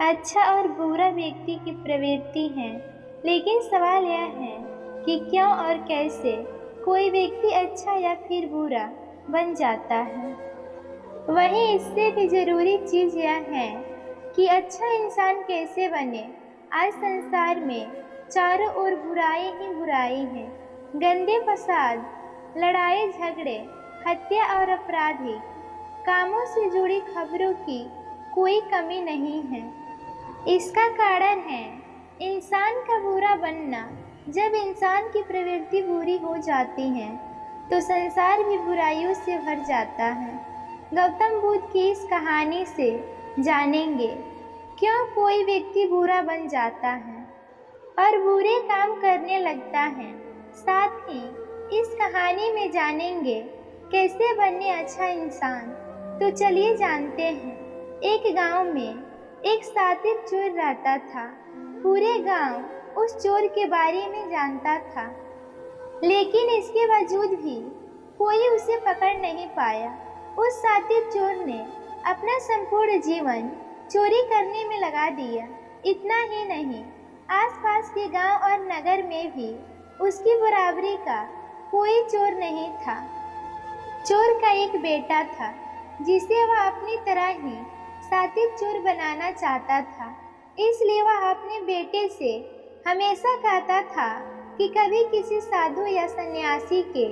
अच्छा और बुरा व्यक्ति की प्रवृत्ति है, लेकिन सवाल यह है कि क्यों और कैसे कोई व्यक्ति अच्छा या फिर बुरा बन जाता है। वहीं इससे भी जरूरी चीज यह है कि अच्छा इंसान कैसे बने। आज संसार में चारों ओर बुराई ही बुराई है। गंदे फसाद, लड़ाई झगड़े, हत्या और आपराधिक कामों से जुड़ी खबरों की कोई कमी नहीं है। इसका कारण है इंसान का बुरा बनना। जब इंसान की प्रवृत्ति बुरी हो जाती है तो संसार भी बुराइयों से भर जाता है। गौतम बुद्ध की इस कहानी से जानेंगे क्यों कोई व्यक्ति बुरा बन जाता है और बुरे काम करने लगता है। साथ ही इस कहानी में जानेंगे कैसे बने अच्छा इंसान। तो चलिए जानते हैं। एक गांव में एक शातिर चोर रहता था। पूरे गांव उस चोर के बारे में जानता था, लेकिन इसके बावजूद भी कोई उसे पकड़ नहीं पाया। उस शातिर चोर ने अपना संपूर्ण जीवन चोरी करने में लगा दिया। इतना ही नहीं, आसपास के गांव और नगर में भी उसकी बराबरी का कोई चोर नहीं था। चोर का एक बेटा था जिसे वह अपनी तरह ही शातिर चोर बनाना चाहता था। इसलिए वह अपने बेटे से हमेशा कहता था कि कभी किसी साधु या सन्यासी के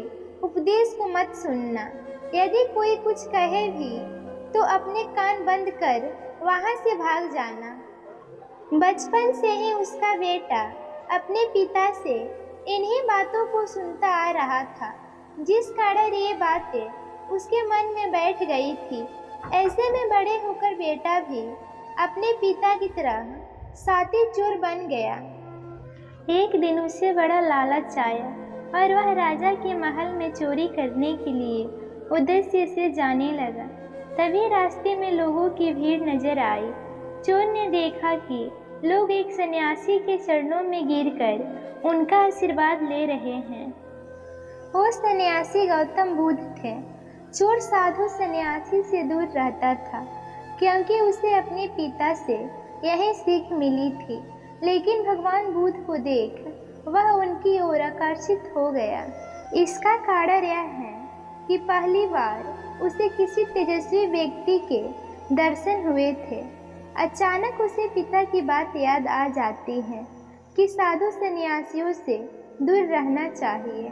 उपदेश को मत सुनना। यदि कोई कुछ कहे भी तो अपने कान बंद कर वहां से भाग जाना। बचपन से ही उसका बेटा अपने पिता से इन्हीं बातों को सुनता आ रहा था, जिस कारण ये बातें उसके मन में बैठ गई थी। ऐसे में बड़े होकर बेटा भी अपने पिता की तरह शातिर चोर बन गया। एक दिन उसे बड़ा लालच आया और वह राजा के महल में चोरी करने के लिए उद्देश्य से जाने लगा। तभी रास्ते में लोगों की भीड़ नजर आई। चोर ने देखा कि लोग एक सन्यासी के चरणों में गिरकर उनका आशीर्वाद ले रहे हैं। वो सन्यासी गौतम बुद्ध थे। चोर साधु सन्यासी से दूर रहता था क्योंकि उसे अपने पिता से यही सीख मिली थी, लेकिन भगवान बुद्ध को देख वह उनकी ओर आकर्षित हो गया। इसका कारण यह है कि पहली बार उसे किसी तेजस्वी व्यक्ति के दर्शन हुए थे। अचानक उसे पिता की बात याद आ जाती है कि साधु सन्यासियों से दूर रहना चाहिए।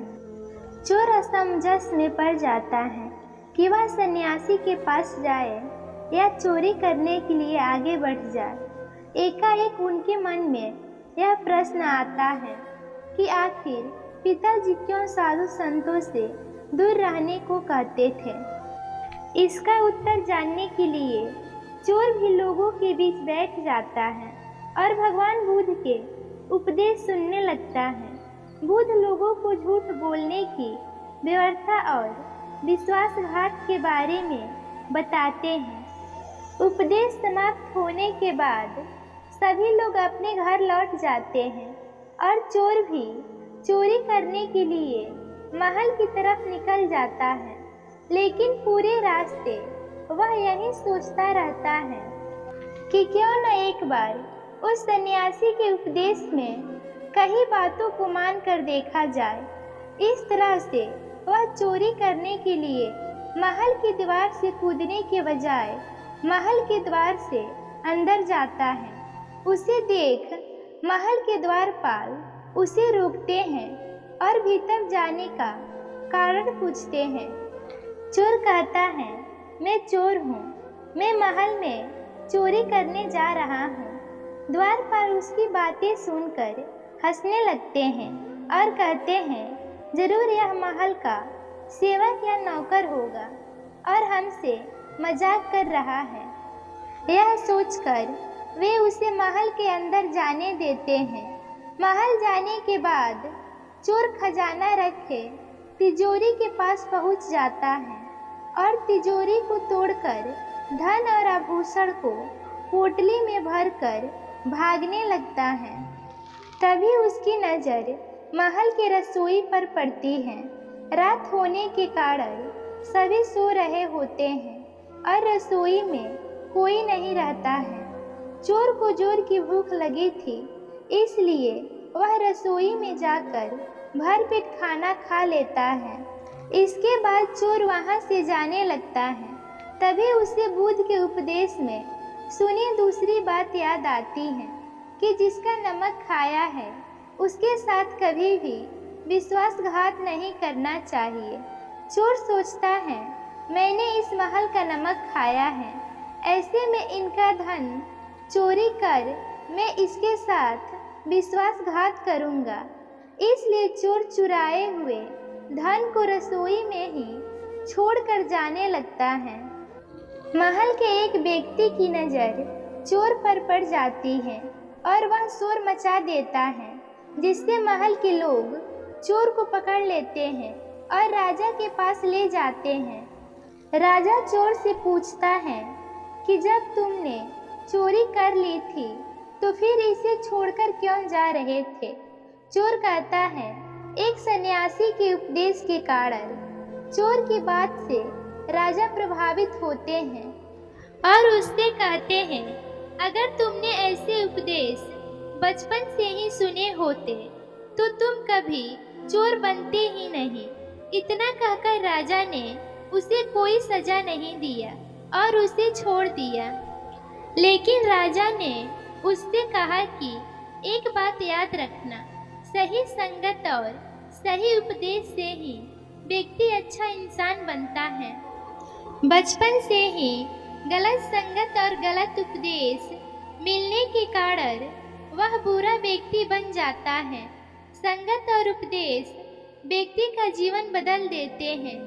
चोर असमंजस में पड़ जाता है कि वह सन्यासी के पास जाए या चोरी करने के लिए आगे बढ़ जाए। एकाएक उनके मन में यह प्रश्न आता है कि आखिर पिताजी क्यों साधु संतों से दूर रहने को कहते थे। इसका उत्तर जानने के लिए चोर भी लोगों के बीच बैठ जाता है और भगवान बुद्ध के उपदेश सुनने लगता है। बुद्ध लोगों को झूठ बोलने की व्यर्थता और विश्वासघात के बारे में बताते हैं। उपदेश समाप्त होने के बाद सभी लोग अपने घर लौट जाते हैं और चोर भी चोरी करने के लिए महल की तरफ निकल जाता है। लेकिन पूरे रास्ते वह यही सोचता रहता है कि क्यों न एक बार उस सन्यासी के उपदेश में कई बातों को मान कर देखा जाए। इस तरह से वह चोरी करने के लिए महल की दीवार से कूदने के बजाय महल के द्वार से अंदर जाता है। उसे देख महल के द्वारपाल उसे रोकते हैं और भीतर जाने का कारण पूछते हैं। चोर कहता है, मैं चोर हूँ, मैं महल में चोरी करने जा रहा हूँ। द्वारपाल उसकी बातें सुनकर हंसने लगते हैं और कहते हैं, जरूर यह महल का सेवक या नौकर होगा और हमसे मजाक कर रहा है। यह सोचकर वे उसे महल के अंदर जाने देते हैं। महल जाने के बाद चोर खजाना रखे तिजोरी के पास पहुंच जाता है और तिजोरी को तोड़कर धन और आभूषण को पोटली में भरकर भागने लगता है। तभी उसकी नज़र महल के रसोई पर पड़ती है। रात होने के कारण सभी सो रहे होते हैं और रसोई में कोई नहीं रहता है। चोर को जोर की भूख लगी थी, इसलिए वह रसोई में जाकर भरपेट खाना खा लेता है। इसके बाद चोर वहां से जाने लगता है। तभी उसे बुद्ध के उपदेश में सुनी दूसरी बात याद आती है कि जिसका नमक खाया है उसके साथ कभी भी विश्वासघात नहीं करना चाहिए। चोर सोचता है, मैंने इस महल का नमक खाया है, ऐसे में इनका धन चोरी कर मैं इसके साथ विश्वासघात करूंगा। इसलिए चोर चुराए हुए धन को रसोई में ही छोड़कर जाने लगता है। महल के एक व्यक्ति की नज़र चोर पर पड़ जाती है और वह शोर मचा देता है, जिससे महल के लोग चोर को पकड़ लेते हैं और राजा के पास ले जाते हैं। राजा चोर से पूछता है कि जब तुमने चोरी कर ली थी तो फिर इसे छोड़कर क्यों जा रहे थे? चोर कहता है, एक सन्यासी के उपदेश के कारण। चोर की बात से राजा प्रभावित होते हैं और उससे कहते हैं, अगर तुमने ऐसे उपदेश बचपन से ही सुने होते तो तुम कभी चोर बनते ही नहीं। इतना कहकर राजा ने उसे कोई सजा नहीं दिया और उसे छोड़ दिया। लेकिन राजा ने उससे कहा कि एक बात याद रखना, सही संगत और सही उपदेश से ही व्यक्ति अच्छा इंसान बनता है। बचपन से ही गलत संगत और गलत उपदेश मिलने के कारण वह बुरा व्यक्ति बन जाता है। संगत और उपदेश व्यक्ति का जीवन बदल देते हैं।